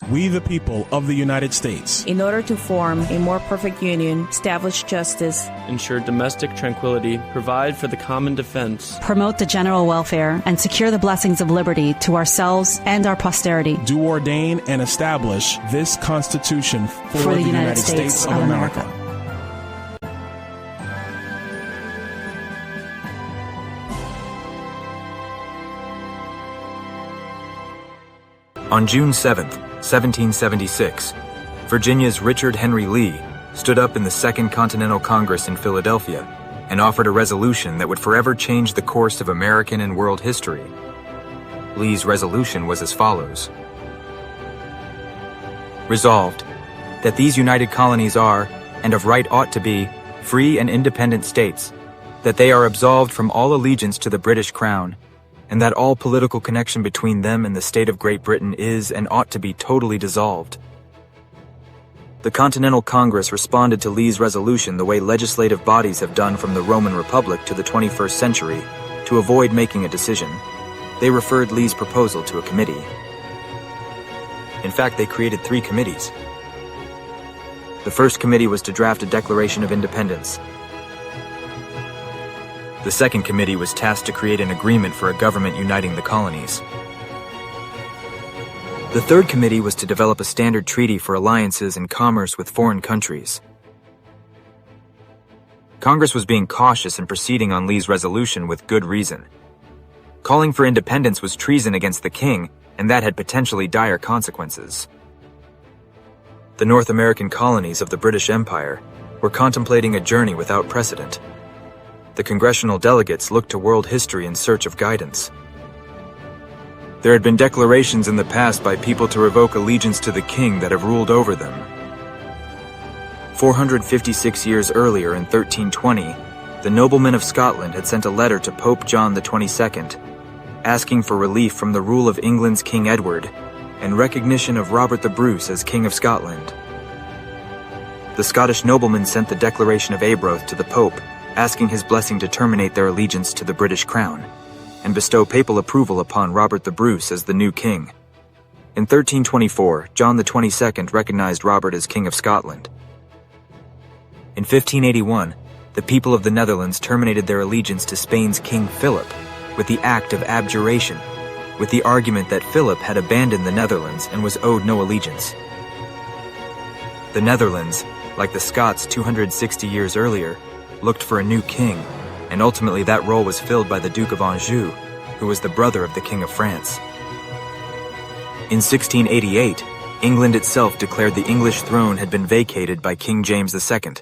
We the people of the United States. In order to form a more perfect union, establish justice, ensure domestic tranquility, provide for the common defense, promote the general welfare, and secure the blessings of liberty to ourselves and our posterity. Do ordain and establish this Constitution for the United States of America. On June 7, 1776, Virginia's Richard Henry Lee stood up in the Second Continental Congress in Philadelphia and offered a resolution that would forever change the course of American and world history. Lee's resolution was as follows. Resolved, that these united colonies are, and of right ought to be, free and independent states, that they are absolved from all allegiance to the British Crown, and that all political connection between them and the state of Great Britain is and ought to be totally dissolved. The Continental Congress responded to Lee's resolution the way legislative bodies have done from the Roman Republic to the 21st century to avoid making a decision. They referred Lee's proposal to a committee. In fact, they created 3 committees. The first committee was to draft a Declaration of Independence. The second committee was tasked to create an agreement for a government uniting the colonies. The third committee was to develop a standard treaty for alliances and commerce with foreign countries. Congress was being cautious in proceeding on Lee's resolution with good reason. Calling for independence was treason against the king, and that had potentially dire consequences. The North American colonies of the British Empire were contemplating a journey without precedent. The congressional delegates looked to world history in search of guidance. There had been declarations in the past by people to revoke allegiance to the king that have ruled over them. 456 years earlier, in 1320, the noblemen of Scotland had sent a letter to Pope John XXII, asking for relief from the rule of England's King Edward and recognition of Robert the Bruce as King of Scotland. The Scottish noblemen sent the Declaration of Aberoth to the Pope, asking his blessing to terminate their allegiance to the British Crown and bestow papal approval upon Robert the Bruce as the new king. In 1324, John XXII recognized Robert as King of Scotland. In 1581, the people of the Netherlands terminated their allegiance to Spain's King Philip with the Act of Abjuration, with the argument that Philip had abandoned the Netherlands and was owed no allegiance. The Netherlands, like the Scots 260 years earlier, looked for a new king, and ultimately that role was filled by the Duke of Anjou, who was the brother of the King of France. In 1688, England itself declared the English throne had been vacated by King James II.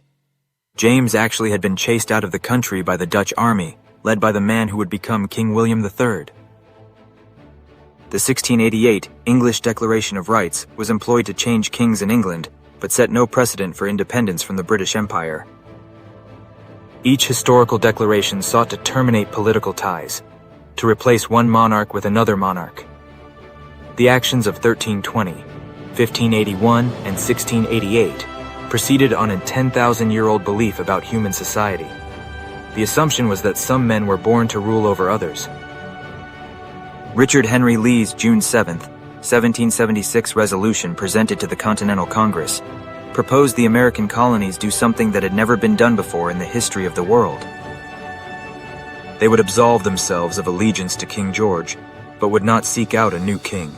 James actually had been chased out of the country by the Dutch army, led by the man who would become King William III. The 1688 English Declaration of Rights was employed to change kings in England, but set no precedent for independence from the British Empire. Each historical declaration sought to terminate political ties, to replace one monarch with another monarch. The actions of 1320, 1581, and 1688 proceeded on a 10,000-year-old belief about human society. The assumption was that some men were born to rule over others. Richard Henry Lee's June 7, 1776 resolution presented to the Continental Congress proposed the American colonies do something that had never been done before in the history of the world. They would absolve themselves of allegiance to King George, but would not seek out a new king.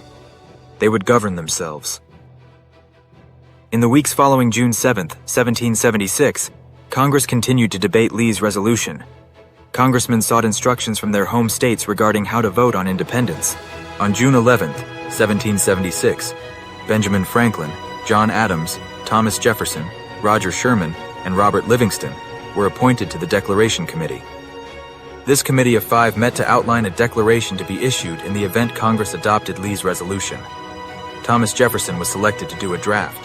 They would govern themselves. In the weeks following June 7, 1776, Congress continued to debate Lee's resolution. Congressmen sought instructions from their home states regarding how to vote on independence. On June 11, 1776, Benjamin Franklin, John Adams, Thomas Jefferson, Roger Sherman, and Robert Livingston were appointed to the Declaration Committee. This committee of 5 met to outline a declaration to be issued in the event Congress adopted Lee's resolution. Thomas Jefferson was selected to do a draft.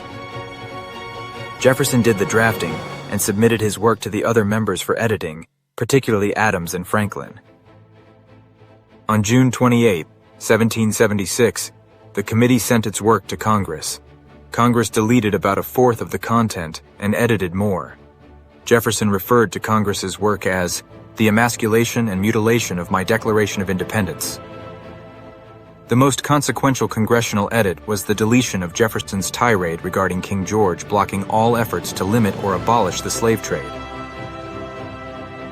Jefferson did the drafting and submitted his work to the other members for editing, particularly Adams and Franklin. On June 28, 1776, the committee sent its work to Congress. Congress deleted about a fourth of the content and edited more. Jefferson referred to Congress's work as the emasculation and mutilation of my Declaration of Independence. The most consequential congressional edit was the deletion of Jefferson's tirade regarding King George blocking all efforts to limit or abolish the slave trade.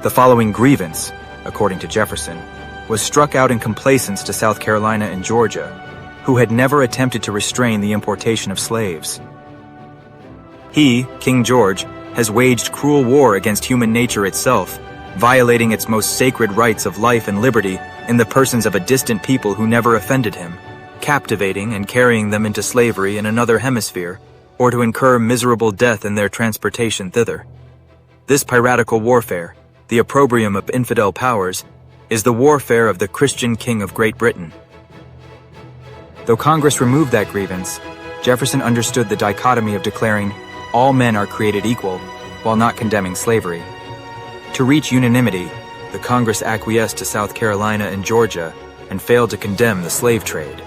The following grievance, according to Jefferson, was struck out in complaisance to South Carolina and Georgia, who had never attempted to restrain the importation of slaves. He, King George, has waged cruel war against human nature itself, violating its most sacred rights of life and liberty in the persons of a distant people who never offended him, captivating and carrying them into slavery in another hemisphere, or to incur miserable death in their transportation thither. This piratical warfare, the opprobrium of infidel powers, is the warfare of the Christian King of Great Britain. Though Congress removed that grievance, Jefferson understood the dichotomy of declaring all men are created equal while not condemning slavery. To reach unanimity, the Congress acquiesced to South Carolina and Georgia and failed to condemn the slave trade.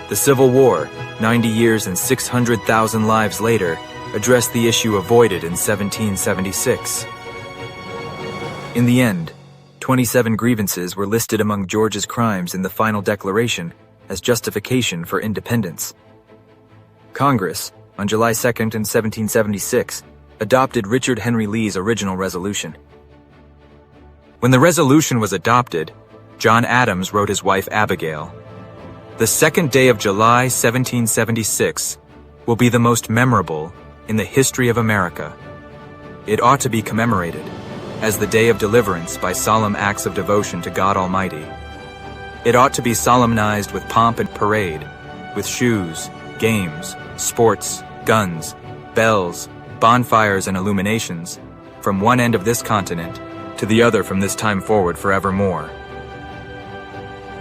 The Civil War, 90 years and 600,000 lives later, addressed the issue avoided in 1776. In the end, 27 grievances were listed among Georgia's crimes in the final declaration as justification for independence. Congress, on July 2nd in 1776, adopted Richard Henry Lee's original resolution. When the resolution was adopted, John Adams wrote his wife Abigail, "The 2nd day of July 1776 will be the most memorable in the history of America. It ought to be commemorated as the day of deliverance by solemn acts of devotion to God Almighty. It ought to be solemnized with pomp and parade, with shoes, games, sports, guns, bells, bonfires, and illuminations, from one end of this continent to the other from this time forward forevermore."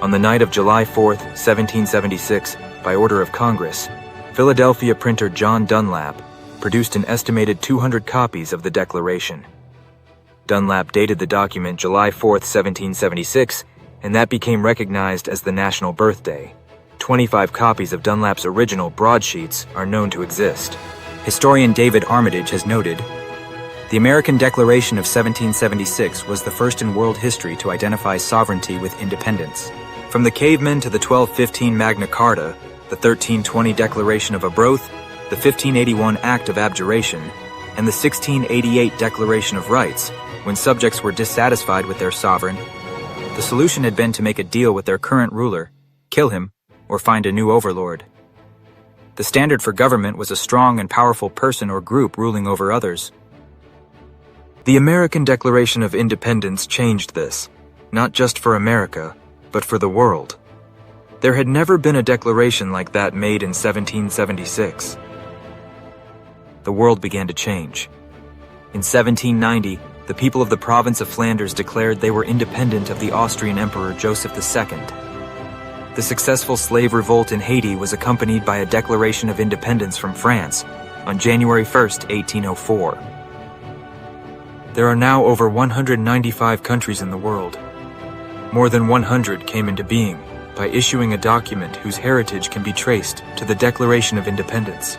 On the night of July 4th, 1776, by order of Congress, Philadelphia printer John Dunlap produced an estimated 200 copies of the Declaration. Dunlap dated the document July 4th, 1776, and that became recognized as the national birthday. 25 copies of Dunlap's original broadsheets are known to exist. Historian David Armitage has noted, "The American Declaration of 1776 was the first in world history to identify sovereignty with independence. From the cavemen to the 1215 Magna Carta, the 1320 Declaration of Arbroath, the 1581 Act of Abjuration, and the 1688 Declaration of Rights, when subjects were dissatisfied with their sovereign, the solution had been to make a deal with their current ruler, kill him, or find a new overlord. The standard for government was a strong and powerful person or group ruling over others. The American Declaration of Independence changed this, not just for America, but for the world. There had never been a declaration like that made in 1776. The world began to change. In 1790, the people of the province of Flanders declared they were independent of the Austrian Emperor Joseph II. The successful slave revolt in Haiti was accompanied by a declaration of independence from France on January 1st, 1804. There are now over 195 countries in the world. More than 100 came into being by issuing a document whose heritage can be traced to the Declaration of Independence.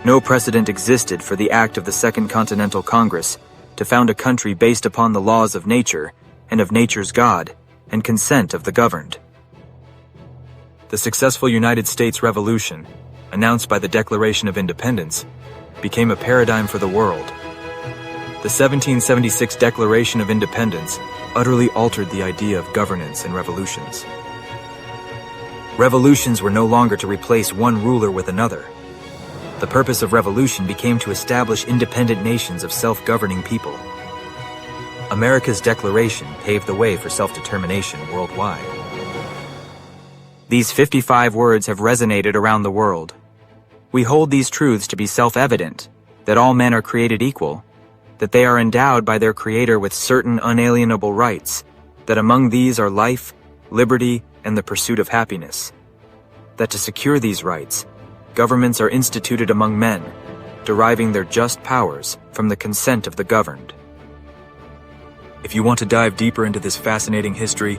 No precedent existed for the act of the Second Continental Congress to found a country based upon the laws of nature and of nature's God and consent of the governed. The successful United States Revolution, announced by the Declaration of Independence, became a paradigm for the world. The 1776 Declaration of Independence utterly altered the idea of governance in revolutions. Revolutions were no longer to replace one ruler with another. The purpose of revolution became to establish independent nations of self-governing people. America's Declaration paved the way for self-determination worldwide. These 55 words have resonated around the world. We hold these truths to be self-evident, that all men are created equal, that they are endowed by their Creator with certain unalienable rights, that among these are life, liberty, and the pursuit of happiness. That to secure these rights, governments are instituted among men, deriving their just powers from the consent of the governed. If you want to dive deeper into this fascinating history,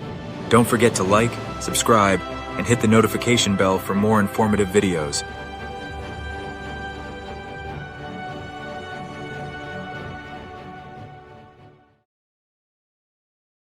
don't forget to like, subscribe, and hit the notification bell for more informative videos.